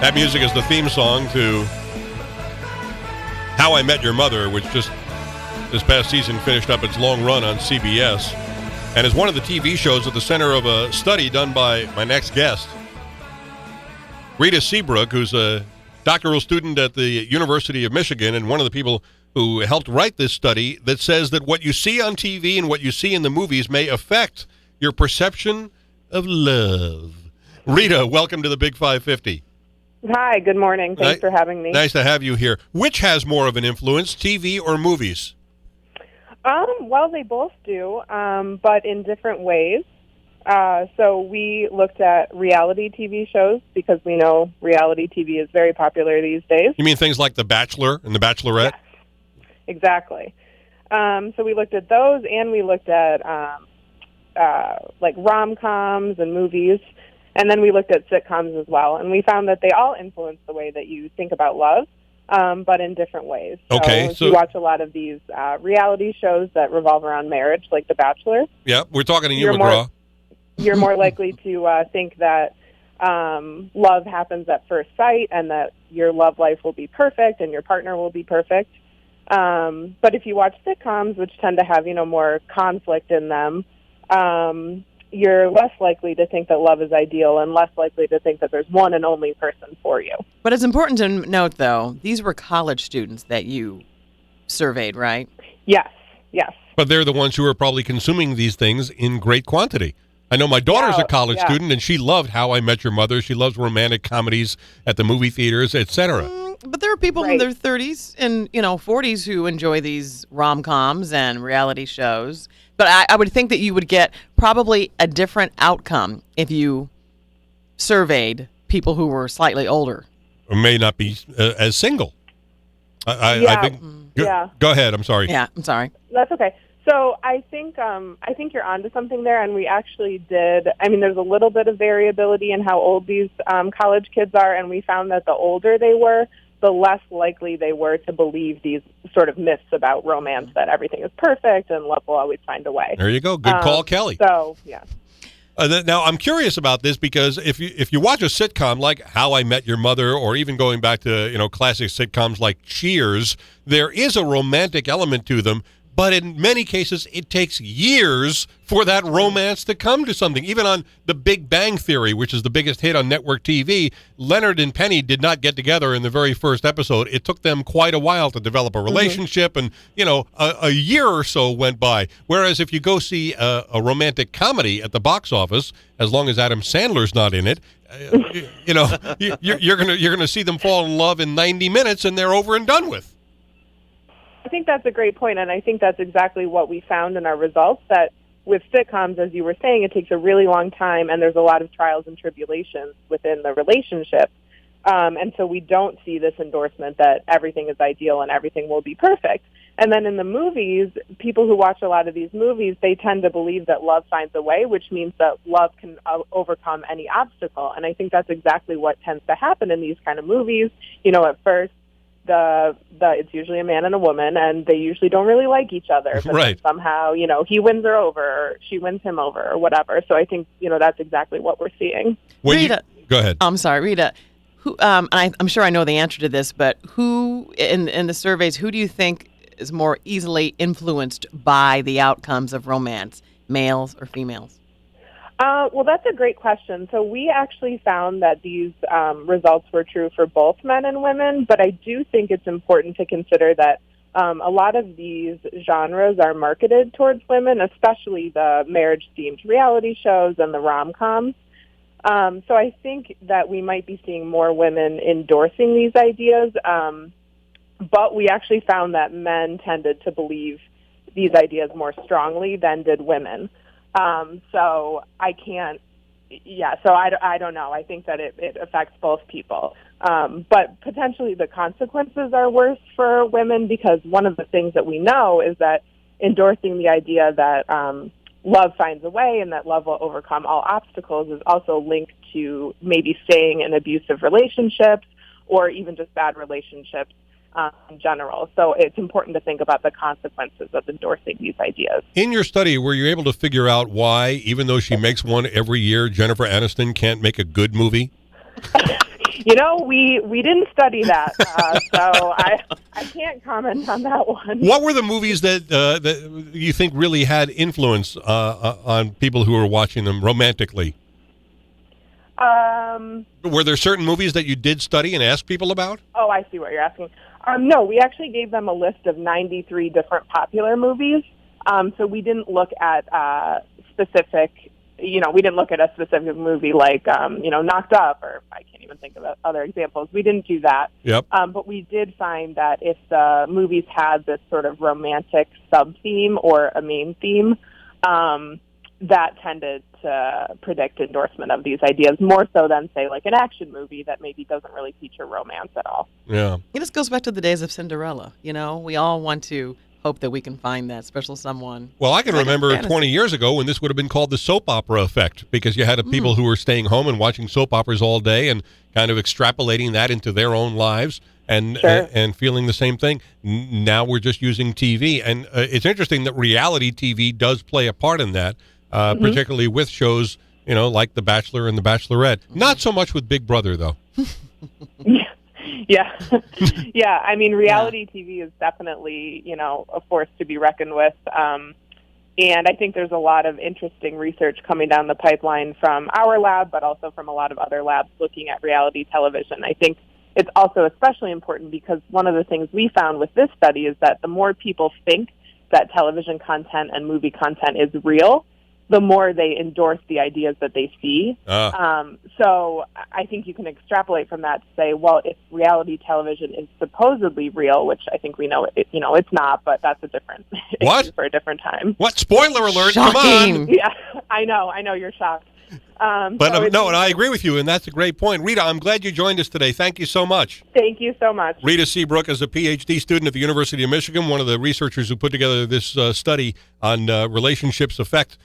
That music is the theme song to How I Met Your Mother, which just this past season finished up its long run on CBS, and is one of the TV shows at the center of a study done by my next guest, Rita Seabrook, who's a doctoral student at the University of Michigan and one of the people who helped write this study that says that what you see on TV and what you see in the movies may affect your perception of love. Rita, welcome to the Big 550. Hi, good morning. Thanks for having me. Nice to have you here. Which has more of an influence, TV or movies? Well, they both do, but in different ways. So we looked at reality TV shows because we know reality TV is very popular these days. You mean things like The Bachelor and The Bachelorette? Yes, exactly. So we looked at those, and we looked at like rom-coms and movies. And then we looked at sitcoms as well, and we found that they all influence the way that you think about love, but in different ways. Okay, so you watch a lot of these reality shows that revolve around marriage, like The Bachelor. Yeah, we're talking to you, McGraw. You're more likely to think that love happens at first sight and that your love life will be perfect and your partner will be perfect. But if you watch sitcoms, which tend to have, more conflict in them, you're less likely to think that love is ideal and less likely to think that there's one and only person for you. But it's important to note, though, these were college students that you surveyed, right? Yes. But they're the ones who are probably consuming these things in great quantity. I know my daughter's a college student, and she loved How I Met Your Mother. She loves romantic comedies at the movie theaters, etc. But there are people in their 30s and 40s who enjoy these rom-coms and reality shows. But I would think that you would get probably a different outcome if you surveyed people who were slightly older. Or may not be as single. I think. Go ahead. I'm sorry. Yeah, I'm sorry. That's okay. So I think you're onto something there, and we actually did. I mean, there's a little bit of variability in how old these college kids are, and we found that the older they were, the less likely they were to believe these sort of myths about romance, that everything is perfect and love will always find a way. There you go. Good call, Kelly. So, yeah. Now, I'm curious about this because if you watch a sitcom like How I Met Your Mother, or even going back to classic sitcoms like Cheers, there is a romantic element to them. But in many cases, it takes years for that romance to come to something. Even on The Big Bang Theory, which is the biggest hit on network TV, Leonard and Penny did not get together in the very first episode. It took them quite a while to develop a relationship, and, a year or so went by. Whereas if you go see a romantic comedy at the box office, as long as Adam Sandler's not in it, you're gonna see them fall in love in 90 minutes, and they're over and done with. I think that's a great point, and I think that's exactly what we found in our results, that with sitcoms, as you were saying, it takes a really long time, and there's a lot of trials and tribulations within the relationship. And so we don't see this endorsement that everything is ideal and everything will be perfect. And then in the movies, people who watch a lot of these movies, they tend to believe that love finds a way, which means that love can overcome any obstacle. And I think that's exactly what tends to happen in these kind of movies. At first, it's usually a man and a woman, and they usually don't really like each other. But then somehow, he wins her over, or she wins him over, or whatever. So I think, that's exactly what we're seeing. Rita, go ahead. I'm sorry, Rita. Who? I'm sure I know the answer to this, but who in the surveys? Who do you think is more easily influenced by the outcomes of romance, males or females? Well, that's a great question. So we actually found that these results were true for both men and women, but I do think it's important to consider that a lot of these genres are marketed towards women, especially the marriage-themed reality shows and the rom-coms. So I think that we might be seeing more women endorsing these ideas, but we actually found that men tended to believe these ideas more strongly than did women. So I can't, so I don't know. I think that it affects both people. But potentially the consequences are worse for women, because one of the things that we know is that endorsing the idea that love finds a way and that love will overcome all obstacles is also linked to maybe staying in abusive relationships or even just bad relationships in general. So it's important to think about the consequences of endorsing these ideas. In your study, were you able to figure out why, even though she makes one every year, Jennifer Aniston can't make a good movie? We didn't study that, so I can't comment on that one. What were the movies that you think really had influence on people who were watching them romantically? Were there certain movies that you did study and ask people about? Oh, I see what you're asking. No, we actually gave them a list of 93 different popular movies. So we didn't look at specific, we didn't look at a specific movie like, Knocked Up, or I can't even think of other examples. We didn't do that. Yep. But we did find that if the movies had this sort of romantic sub-theme or a main theme, that tended to predict endorsement of these ideas more so than, say, like an action movie that maybe doesn't really feature romance at all. Yeah. It just goes back to the days of Cinderella. We all want to hope that we can find that special someone. Well, I can remember 20 years ago when this would have been called the soap opera effect, because you had people who were staying home and watching soap operas all day and kind of extrapolating that into their own lives and and feeling the same thing. Now we're just using TV. And it's interesting that reality TV does play a part in that, particularly with shows, like The Bachelor and The Bachelorette. Not so much with Big Brother, though. Yeah. Yeah. I mean, reality TV is definitely, a force to be reckoned with. And I think there's a lot of interesting research coming down the pipeline from our lab, but also from a lot of other labs looking at reality television. I think it's also especially important because one of the things we found with this study is that the more people think that television content and movie content is real, the more they endorse the ideas that they see. So I think you can extrapolate from that to say, well, if reality television is supposedly real, which I think we know it's not, but that's a different issue for a different time. What? Spoiler alert! Shocking. Come on. Yeah, I know, you're shocked. And I agree with you, and that's a great point. Rita, I'm glad you joined us today. Thank you so much. Thank you so much. Rita Seabrook is a PhD student at the University of Michigan, one of the researchers who put together this study on relationships' effect